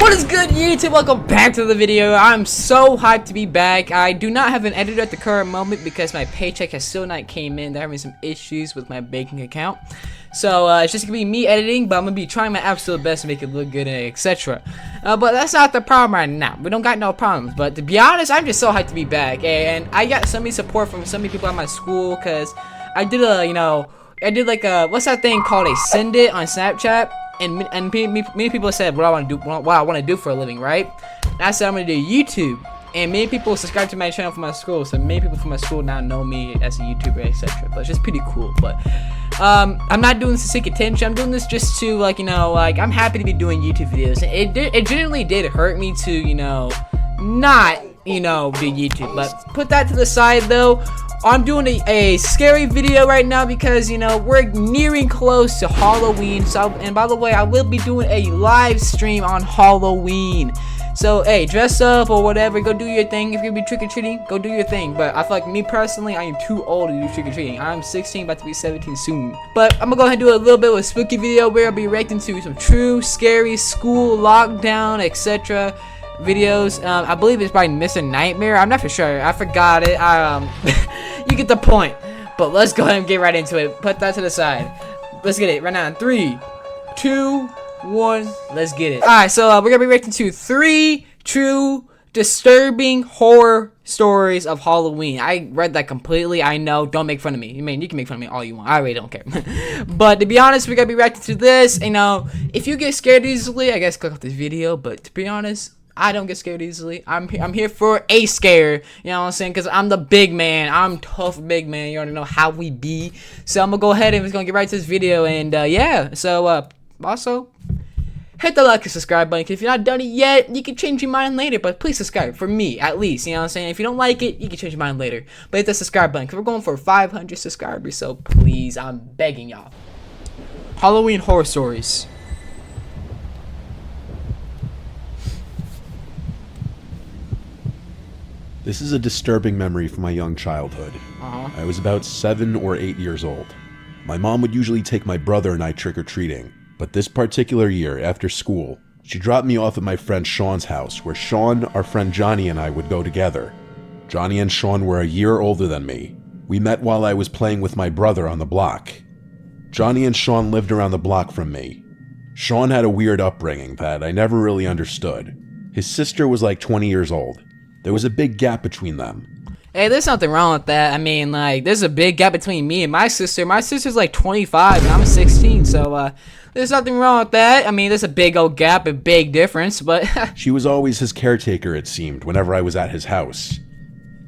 What is good, YouTube? Welcome back to the video. I'm so hyped to be back. I do not have an editor at the current moment because my paycheck has still not came in. They're having some issues with my banking account. So it's just gonna be me editing, but I'm gonna be trying my absolute best to make it look good and etc. But that's not the problem right now. We don't got no problems. But to be honest, I'm just so hyped to be back, and I got so many support from so many people at my school because I did like a what's that thing called, a send it on Snapchat. And many people said what I want to do for a living, right? And I said I'm gonna do YouTube, and many people subscribe to my channel from my school, so many people from my school now know me as a YouTuber, etc. But it's just pretty cool. But I'm not doing this to seek attention. I'm doing this just to I'm happy to be doing YouTube videos. It genuinely did hurt me to not do YouTube, but put that to the side though. I'm doing a scary video right now because we're nearing close to Halloween. So, and by the way, I will be doing a live stream on Halloween. So hey, dress up or whatever, go do your thing. If you're gonna be trick-or-treating, go do your thing. But I feel like me personally, I am too old to do trick-or-treating. I'm 16, about to be 17 soon. But I'm gonna go ahead and do a little bit of a spooky video where I'll be reacting to some true scary school lockdown, etc. videos. I believe it's by Mr. Nightmare. I'm not for sure. I forgot it. You get the point. But let's go ahead and get right into it. Put that to the side. Let's get it right now in 3, 2, 1. Let's get it. Alright, so we're gonna be reacting to 3 true disturbing horror stories of Halloween. I read that completely. I know. Don't make fun of me. I mean, you can make fun of me all you want. I really don't care. But to be honest, we're gonna be reacting to this. If you get scared easily, I guess click off this video. But to be honest, I don't get scared easily. I'm here for a scare. You know what I'm saying? Because I'm the big man. I'm tough big man. You already know how we be. So I'm going to go ahead and we're going to get right to this video. And yeah. So also, hit the like and subscribe button. If you're not done it yet, you can change your mind later. But please subscribe. For me, at least. You know what I'm saying? If you don't like it, you can change your mind later. But hit the subscribe button. Because we're going for 500 subscribers. So please, I'm begging y'all. Halloween horror stories. This is a disturbing memory from my young childhood. I was about 7 or 8 years old. My mom would usually take my brother and I trick-or-treating, but this particular year, after school, she dropped me off at my friend Sean's house, where Sean, our friend Johnny, and I would go together. Johnny and Sean were a year older than me. We met while I was playing with my brother on the block. Johnny and Sean lived around the block from me. Sean had a weird upbringing that I never really understood. His sister was like 20 years old. There was a big gap between them. Hey, there's nothing wrong with that. I mean, there's a big gap between me and my sister. My sister's like 25 and I'm 16, so there's nothing wrong with that. I mean, there's a big old gap, a big difference, but she was always his caretaker, it seemed, whenever I was at his house.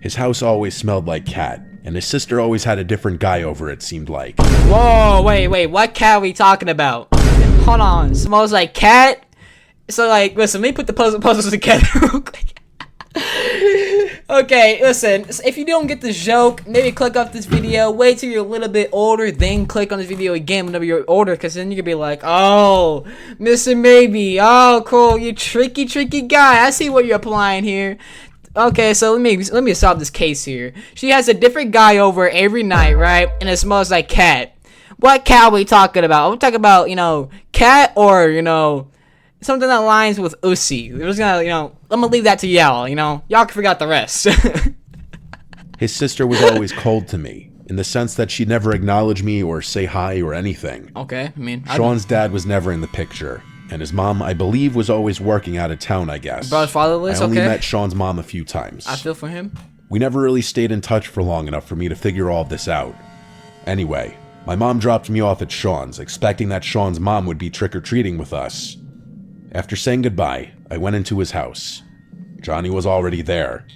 His house always smelled like cat, and his sister always had a different guy over, it seemed like. Whoa, wait, what cat are we talking about? Hold on, smells like cat? So, listen, let me put the puzzles together real quick. Okay, listen, if you don't get the joke, maybe click off this video, wait till you're a little bit older, then click on this video again whenever you're older, because then you're gonna be like, oh, Mr. Maybe, oh, cool, you tricky guy, I see what you're applying here. Okay, so let me solve this case here. She has a different guy over every night, right, and it smells like cat. What cat are we talking about? Are we talking about, cat or, something that aligns with Uzi? We're just gonna, I'm gonna leave that to y'all, y'all can figure out the rest. His sister was always cold to me, in the sense that she'd never acknowledge me or say hi or anything. Okay, I mean, Sean's dad was never in the picture, and his mom, I believe, was always working out of town, I guess. Brother's fatherless, I only met Sean's mom a few times. I feel for him. We never really stayed in touch for long enough for me to figure all of this out. Anyway, my mom dropped me off at Sean's, expecting that Sean's mom would be trick-or-treating with us. After saying goodbye, I went into his house. Johnny was already there.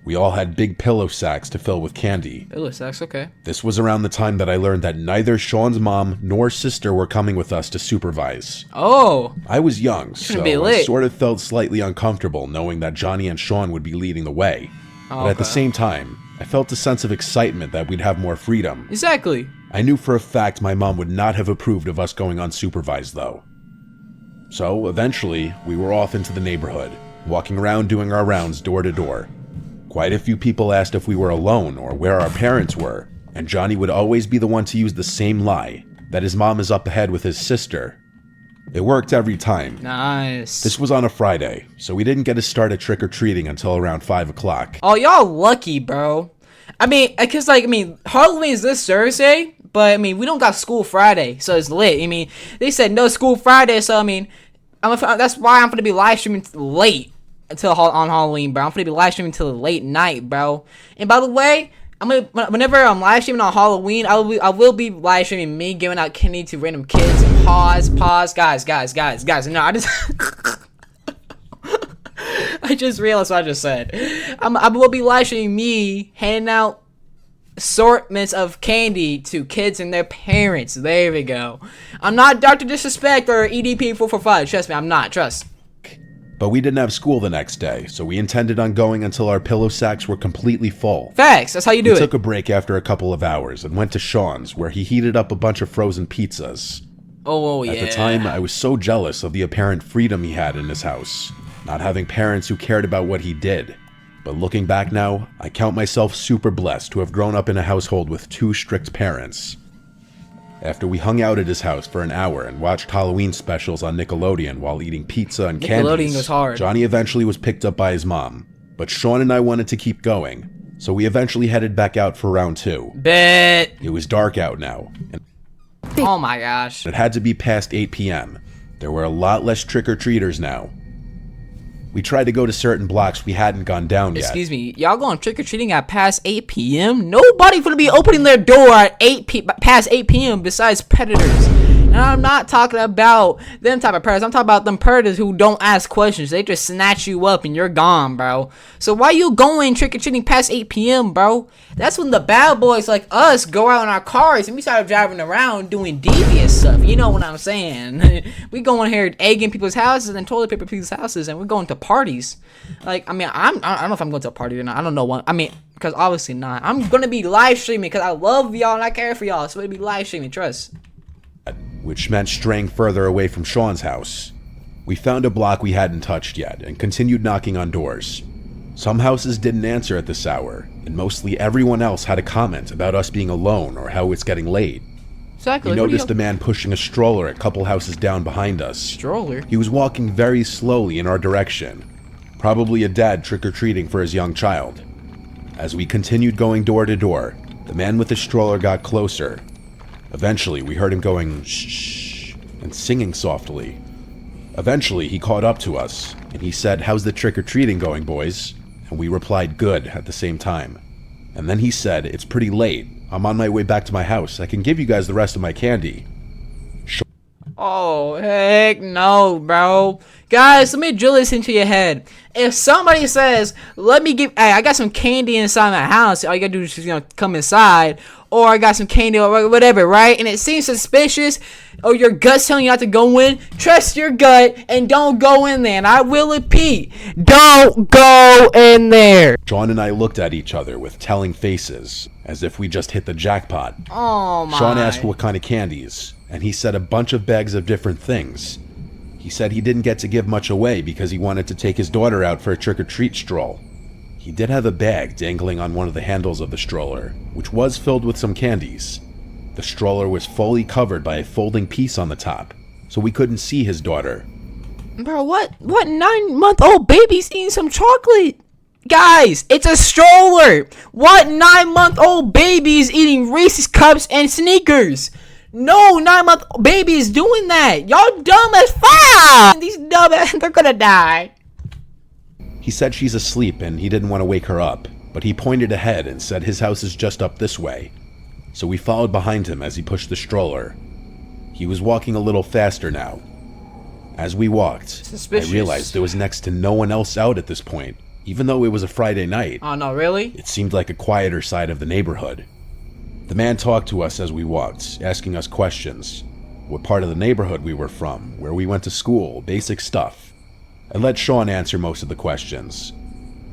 We all had big pillow sacks to fill with candy. Pillow sacks, okay. This was around the time that I learned that neither Sean's mom nor sister were coming with us to supervise. Oh! I was young, so be lit. I sort of felt slightly uncomfortable knowing that Johnny and Sean would be leading the way. Oh, but at the same time, I felt a sense of excitement that we'd have more freedom. Exactly. I knew for a fact my mom would not have approved of us going unsupervised, though. So, eventually, we were off into the neighborhood, walking around doing our rounds door to door. Quite a few people asked if we were alone or where our parents were, and Johnny would always be the one to use the same lie, that his mom is up ahead with his sister. It worked every time. Nice. This was on a Friday, so we didn't get to start at trick-or-treating until around 5 o'clock. Oh, y'all lucky, bro. I mean, because, like, Halloween is this Thursday, but, we don't got school Friday, so it's lit. They said no school Friday, so, that's why I'm gonna be live streaming late on Halloween, bro. I'm gonna be live streaming till late night, bro. And by the way, whenever I'm live streaming on Halloween, I will be live streaming me giving out candy to random kids. Pause, guys. No, I just realized what I just said. I will be live streaming me handing out assortments of candy to kids and their parents. There we go. I'm not Dr. Disrespect or EDP 445. Trust me, I'm not. Trust. But we didn't have school the next day, so we intended on going until our pillow sacks were completely full. Facts. That's how you do it. We took a break after a couple of hours and went to Sean's, where he heated up a bunch of frozen pizzas. Oh, yeah. At the time, I was so jealous of the apparent freedom he had in his house, not having parents who cared about what he did. But looking back now, I count myself super blessed to have grown up in a household with 2 strict parents. After we hung out at his house for an hour and watched Halloween specials on Nickelodeon while eating pizza and candies, was hard. Johnny eventually was picked up by his mom. But Sean and I wanted to keep going, so we eventually headed back out for round 2. Bet. It was dark out now, and oh my gosh. it had to be past 8 p.m. There were a lot less trick-or-treaters now. We tried to go to certain blocks we hadn't gone down yet. Excuse me, y'all going trick-or-treating at past 8 p.m.? Nobody gonna be opening their door at past 8 p.m. besides predators. And I'm not talking about them type of predators. I'm talking about them predators who don't ask questions. They just snatch you up and you're gone, bro. So why you going trick-or-treating past 8 p.m., bro? That's when the bad boys like us go out in our cars and we start driving around doing devious stuff. You know what I'm saying? We going here egging people's houses and toilet paper people's houses, and we're going to parties. Like, I don't know if I'm going to a party or not. I don't know what. Because obviously not. I'm going to be live streaming because I love y'all and I care for y'all. So I'm going to be live streaming, trust. Which meant straying further away from Sean's house. We found a block we hadn't touched yet and continued knocking on doors. Some houses didn't answer at this hour, and mostly everyone else had a comment about us being alone or how it's getting late. Exactly. We noticed a man pushing a stroller a couple houses down behind us. Stroller? He was walking very slowly in our direction, probably a dad trick-or-treating for his young child. As we continued going door to door, the man with the stroller got closer. Eventually, we heard him going shh and singing softly. Eventually, he caught up to us, and he said, "How's the trick-or-treating going, boys?" And we replied, "Good," at the same time. And then he said, "It's pretty late. I'm on my way back to my house. I can give you guys the rest of my candy." Oh, heck no, bro. Guys, let me drill this into your head. If somebody says, hey, I got some candy inside my house, all you gotta do is just, come inside, or I got some candy or whatever, right? And it seems suspicious, or your gut's telling you not to go in, trust your gut and don't go in there. And I will repeat, don't go in there. Sean and I looked at each other with telling faces, as if we just hit the jackpot. Oh my. Sean asked what kind of candies, and he said a bunch of bags of different things. He said he didn't get to give much away because he wanted to take his daughter out for a trick-or-treat stroll. He did have a bag dangling on one of the handles of the stroller, which was filled with some candies. The stroller was fully covered by a folding piece on the top, so we couldn't see his daughter. Bro, what 9-month-old baby's eating some chocolate? Guys, it's a stroller. What 9-month-old baby is eating Reese's Cups and Sneakers? No 9-month baby is doing that. Y'all dumb as fuck. These dumb they're gonna die. He said she's asleep and he didn't want to wake her up, but he pointed ahead and said his house is just up this way. So we followed behind him as he pushed the stroller. He was walking a little faster now. As we walked, Suspicious. I realized there was next to no one else out at this point, even though it was a Friday night. Oh no, really? It seemed like a quieter side of the neighborhood. The man talked to us as we walked, asking us questions. What part of the neighborhood we were from, where we went to school, basic stuff. I let Sean answer most of the questions.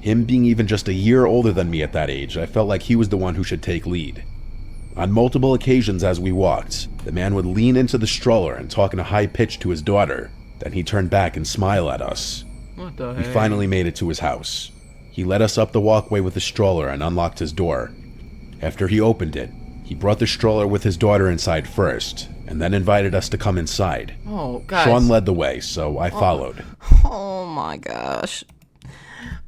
Him being even just a year older than me at that age, I felt like he was the one who should take lead. On multiple occasions as we walked, the man would lean into the stroller and talk in a high pitch to his daughter. Then he'd turn back and smile at us. What the We heck? finally made it to his house. He led us up the walkway with the stroller and unlocked his door. After he opened it, he brought the stroller with his daughter inside first, and then invited us to come inside. Oh, guys. Sean led the way, so I followed. Oh my gosh.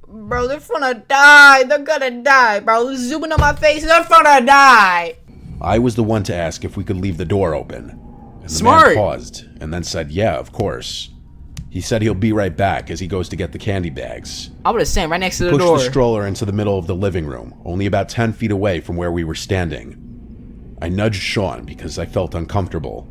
Bro, they're gonna die. They're gonna die, bro. Zooming on my face, they're gonna die. I was the one to ask if we could leave the door open. And the Smart. man paused, and then said, yeah, of course. He said he'll be right back as he goes to get the candy bags. I would have stand right next to the Pushed door. the stroller into the middle of the living room, only about 10 feet away from where we were standing. I nudged Sean because I felt uncomfortable.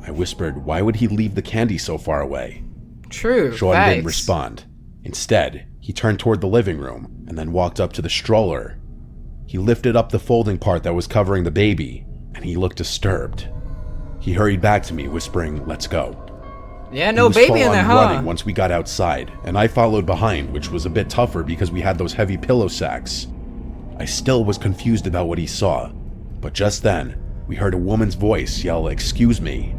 I whispered, why would he leave the candy so far away? True. Sean facts. didn't respond. Instead, he turned toward the living room and then walked up to the stroller. He lifted up the folding part that was covering the baby, and he looked disturbed. He hurried back to me, whispering, let's go. Yeah, no He was baby in full there, on huh? running once we got outside, and I followed behind, which was a bit tougher because we had those heavy pillow sacks. I still was confused about what he saw, but just then, we heard a woman's voice yell, excuse me.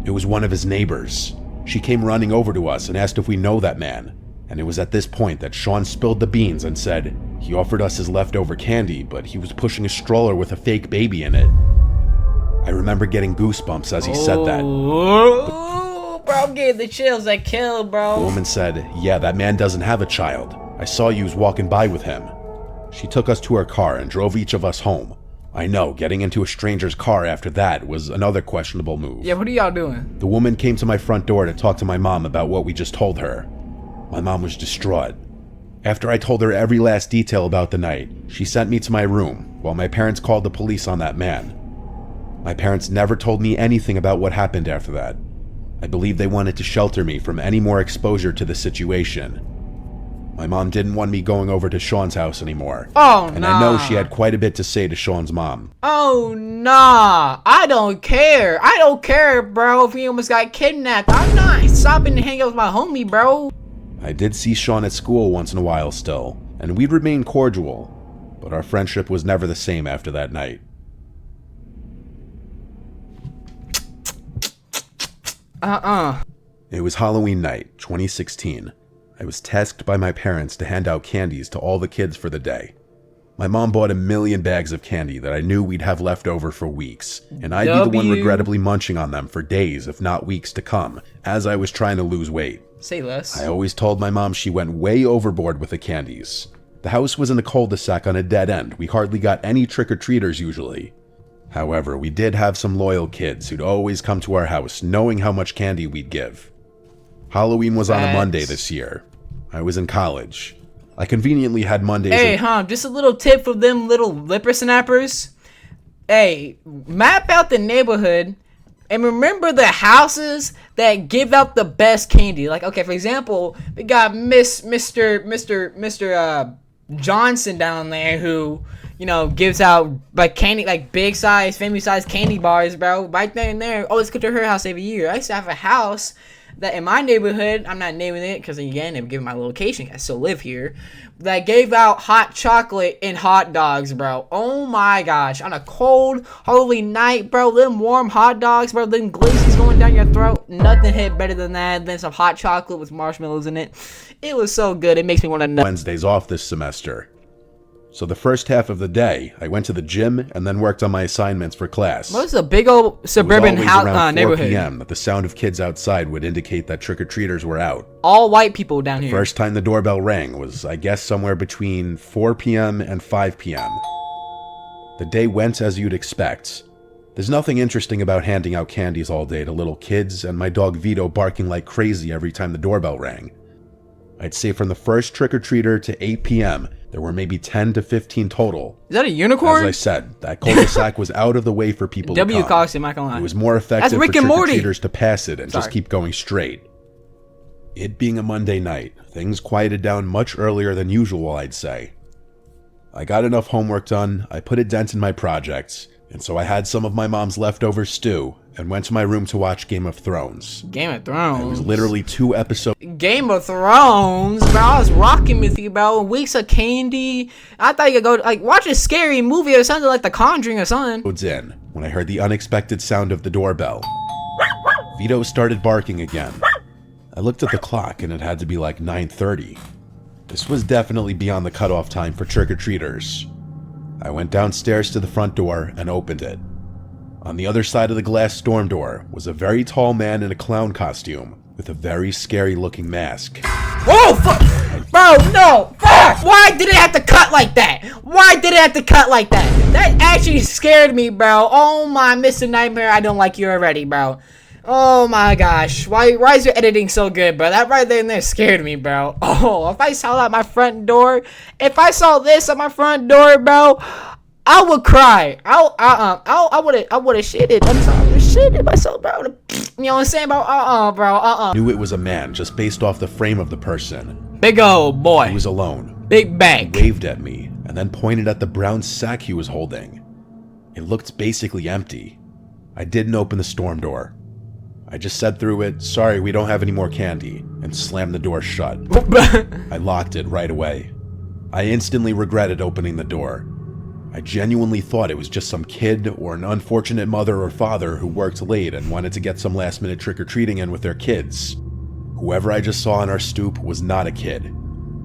It was one of his neighbors. She came running over to us and asked if we know that man, and it was at this point that Sean spilled the beans and said he offered us his leftover candy, but he was pushing a stroller with a fake baby in it. I remember getting goosebumps as he said that. Oh, bro, I'm getting the chills that kill, The bro. woman said, yeah, that man doesn't have a child. I saw you walking by with him. She took us to her car and drove each of us home. I know, getting into a stranger's car after that was another questionable move. Yeah, what are y'all doing? The woman came to my front door to talk to my mom about what we just told her. My mom was distraught. After I told her every last detail about the night, she sent me to my room while my parents called the police on that man. My parents never told me anything about what happened after that. I believe they wanted to shelter me from any more exposure to the situation. My mom didn't want me going over to Sean's house anymore. Oh, and nah. I know she had quite a bit to say to Sean's mom. Oh, nah. I don't care. I don't care, bro, if he almost got kidnapped. I'm not stopping to hang out with my homie, bro. I did see Sean at school once in a while still, and we'd remain cordial, but our friendship was never the same after that night. It was Halloween night, 2016. I was tasked by my parents to hand out candies to all the kids for the day. My mom bought a million bags of candy that I knew we'd have left over for weeks, and I'd be the one regrettably munching on them for days, if not weeks to come, as I was trying to lose weight. Say less. I always told my mom she went way overboard with the candies. The house was in a cul-de-sac on a dead end. We hardly got any trick-or-treaters usually. However, we did have some loyal kids who'd always come to our house knowing how much candy we'd give. Halloween was on a Monday this year. I was in college. I conveniently had Mondays. Hey, just a little tip for them little lipper snappers. Hey, map out the neighborhood and remember the houses that give out the best candy. Like, okay, for example, we got Mr. Johnson down there who, you know, gives out like candy, like big size, family size candy bars, bro. Right there and there. Oh, let's go to her house every year. I used to have a house that in my neighborhood, I'm not naming it because again, I'm giving my location. I still live here. That gave out hot chocolate and hot dogs, bro. Oh my gosh, on a cold, holy night, bro. Them warm hot dogs, bro. Them glazies going down your throat. Nothing hit better than that. Than some hot chocolate with marshmallows in it. It was so good. It makes me want to know. Wednesdays off this semester. So the first half of the day, I went to the gym and then worked on my assignments for class. Well, it's a big old suburban house around 4 neighborhood. p.m. that the sound of kids outside would indicate that trick-or-treaters were out. All white people down here. First time the doorbell rang was, I guess, somewhere between 4 p.m. and 5 p.m. The day went as you'd expect. There's nothing interesting about handing out candies all day to little kids and my dog Vito barking like crazy every time the doorbell rang. I'd say from the first trick-or-treater to 8 p.m., there were maybe 10 to 15 total. Is that a unicorn? As I said, that cul-de-sac was out of the way for people to come. Costume, not gonna lie. It was more effective for trick-or-treaters to pass it and just keep going straight. It being a Monday night, things quieted down much earlier than usual, I'd say. I got enough homework done, I put a dent in my projects, and so I had some of my mom's leftover stew and went to my room to watch Game of Thrones. Game of Thrones? It was literally 2 episodes. Game of Thrones, bro. I was rocking with you, bro. Weeks of candy. I thought you could go, like, watch a scary movie or something like The Conjuring or something. In when I heard the unexpected sound of the doorbell. Vito started barking again. I looked at the clock and it had to be like 9:30. This was definitely beyond the cutoff time for trick-or-treaters. I went downstairs to the front door and opened it. On the other side of the glass storm door was a very tall man in a clown costume with a very scary looking mask. Whoa, bro, no, fuck! Why did it have to cut like that? Why did it have to cut like that? That actually scared me, bro. Oh my, Mr. Nightmare, I don't like you already, bro. Oh my gosh, why is your editing so good, bro? That right there and there scared me, bro. Oh, if I saw that at my front door, if I saw this at my front door, bro, I would cry. I would have shitted. I'm sorry, I would have shitted myself, bro. You know what I'm saying, bro? Bro. Knew it was a man just based off the frame of the person. Big old boy. He was alone. Big bag. He waved at me and then pointed at the brown sack he was holding. It looked basically empty. I didn't open the storm door. I just said through it, "Sorry, we don't have any more candy," and slammed the door shut. I locked it right away. I instantly regretted opening the door. I genuinely thought it was just some kid or an unfortunate mother or father who worked late and wanted to get some last-minute trick-or-treating in with their kids. Whoever I just saw on our stoop was not a kid.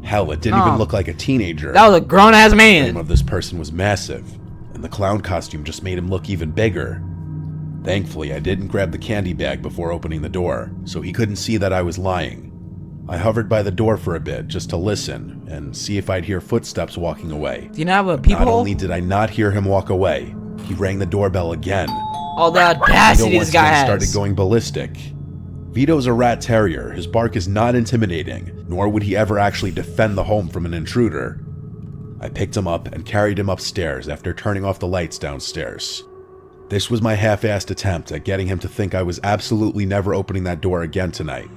Hell, it didn't even look like a teenager. That was a grown-ass man. The name of this person was massive, and the clown costume just made him look even bigger. Thankfully, I didn't grab the candy bag before opening the door, so he couldn't see that I was lying. I hovered by the door for a bit just to listen and see if I'd hear footsteps walking away. Do you not have a peephole? Not only did I not hear him walk away, he rang the doorbell again. Oh, the audacity this guy has. Started going ballistic. Vito's a rat terrier. His bark is not intimidating, nor would he ever actually defend the home from an intruder. I picked him up and carried him upstairs after turning off the lights downstairs. This was my half-assed attempt at getting him to think I was absolutely never opening that door again tonight.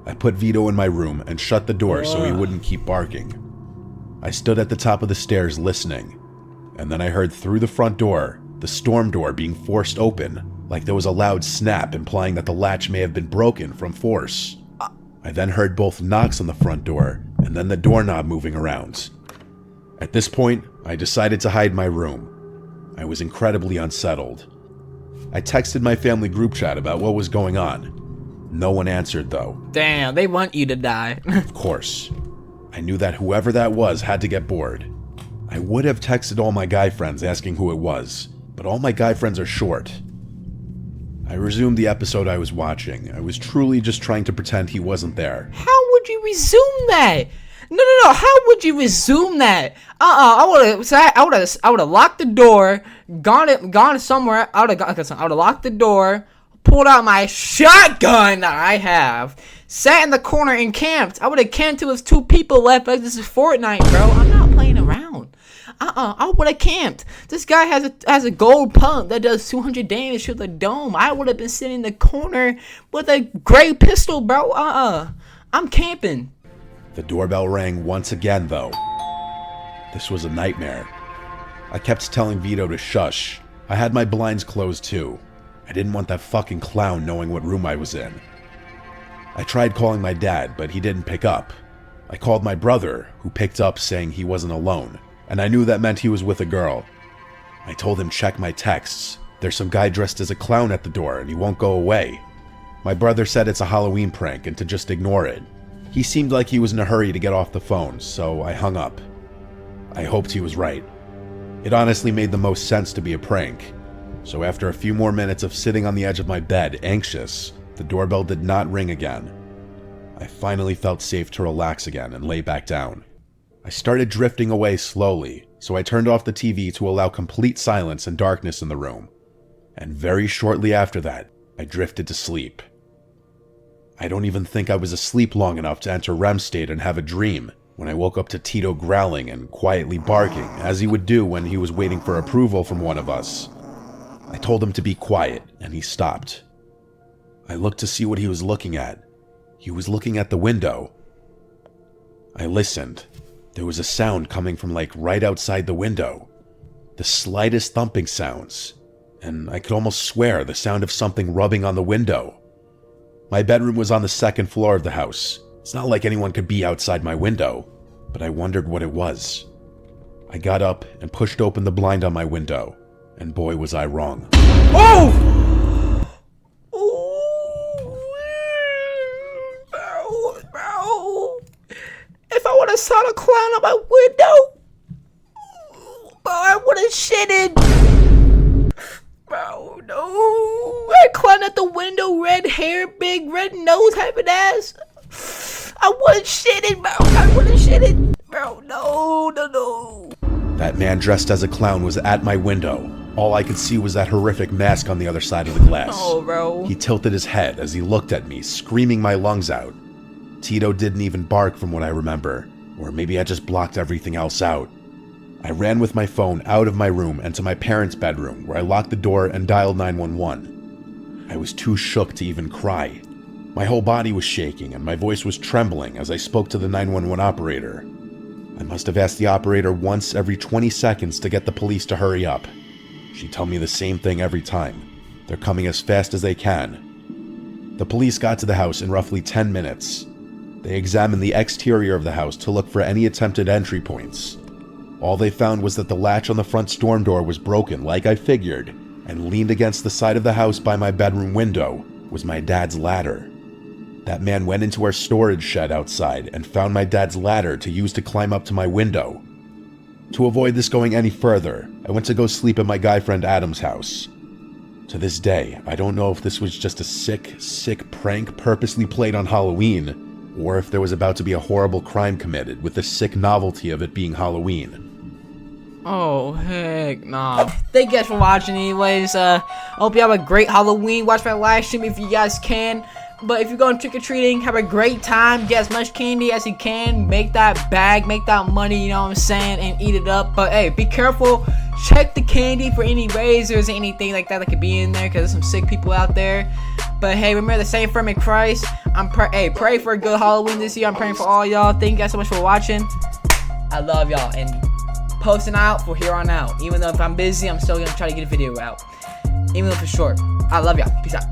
I put Vito in my room and shut the door so he wouldn't keep barking. I stood at the top of the stairs listening, and then I heard through the front door, the storm door being forced open, like there was a loud snap implying that the latch may have been broken from force. I then heard both knocks on the front door, and then the doorknob moving around. At this point, I decided to hide in my room. I was incredibly unsettled. I texted my family group chat about what was going on. No one answered, though. Damn, they want you to die. Of course. I knew that whoever that was had to get bored. I would have texted all my guy friends asking who it was, but all my guy friends are short. I resumed the episode I was watching. I was truly just trying to pretend he wasn't there. How would you resume that? No. How would you resume that? I would have locked the door, gone somewhere. I would have locked the door, pulled out my shotgun that I have, sat in the corner and camped. I would have camped till there's 2 people left. Like, this is Fortnite, bro. I'm not playing around. I would have camped. This guy has a gold pump that does 200 damage to the dome. I would have been sitting in the corner with a gray pistol, bro. I'm camping. The doorbell rang once again, though. This was a nightmare. I kept telling Vito to shush. I had my blinds closed too. I didn't want that fucking clown knowing what room I was in. I tried calling my dad, but he didn't pick up. I called my brother, who picked up saying he wasn't alone, and I knew that meant he was with a girl. I told him check my texts. There's some guy dressed as a clown at the door and he won't go away. My brother said it's a Halloween prank and to just ignore it. He seemed like he was in a hurry to get off the phone, so I hung up. I hoped he was right. It honestly made the most sense to be a prank. So after a few more minutes of sitting on the edge of my bed, anxious, the doorbell did not ring again. I finally felt safe to relax again and lay back down. I started drifting away slowly, so I turned off the TV to allow complete silence and darkness in the room. And very shortly after that, I drifted to sleep. I don't even think I was asleep long enough to enter REM state and have a dream when I woke up to Tito growling and quietly barking, as he would do when he was waiting for approval from one of us. I told him to be quiet, and he stopped. I looked to see what he was looking at. He was looking at the window. I listened. There was a sound coming from right outside the window. The slightest thumping sounds, and I could almost swear the sound of something rubbing on the window. My bedroom was on the 2nd floor of the house. It's not like anyone could be outside my window, but I wondered what it was. I got up and pushed open the blind on my window, and boy was I wrong. Oh! Bro. If I would have saw the clown on my window, I would have shitted. Bro, no. I climbed out the window, red hair, big red nose, having ass. I wasn't shitting, bro. I wasn't shitting. Bro, no. That man dressed as a clown was at my window. All I could see was that horrific mask on the other side of the glass. Oh, bro. He tilted his head as he looked at me, screaming my lungs out. Tito didn't even bark from what I remember, or maybe I just blocked everything else out. I ran with my phone out of my room and to my parents' bedroom, where I locked the door and dialed 911. I was too shook to even cry. My whole body was shaking and my voice was trembling as I spoke to the 911 operator. I must have asked the operator once every 20 seconds to get the police to hurry up. She'd tell me the same thing every time. They're coming as fast as they can. The police got to the house in roughly 10 minutes. They examined the exterior of the house to look for any attempted entry points. All they found was that the latch on the front storm door was broken, like I figured, and leaned against the side of the house by my bedroom window was my dad's ladder. That man went into our storage shed outside and found my dad's ladder to use to climb up to my window. To avoid this going any further, I went to go sleep at my guy friend Adam's house. To this day, I don't know if this was just a sick prank purposely played on Halloween, or if there was about to be a horrible crime committed with the sick novelty of it being Halloween. Oh, heck nah. Thank you guys for watching anyways. I hope you have a great Halloween. Watch my live stream if you guys can. But if you're going trick-or-treating, have a great time. Get as much candy as you can. Make that bag, make that money, you know what I'm saying, and eat it up. But hey, be careful. Check the candy for any razors, anything like that could be in there, because there's some sick people out there. But hey, remember the same firm in Christ. Pray for a good Halloween this year. I'm praying for all y'all. Thank you guys so much for watching. I love y'all. And posting out for here on out. Even though if I'm busy, I'm still going to try to get a video out. Even though it's short. I love y'all. Peace out.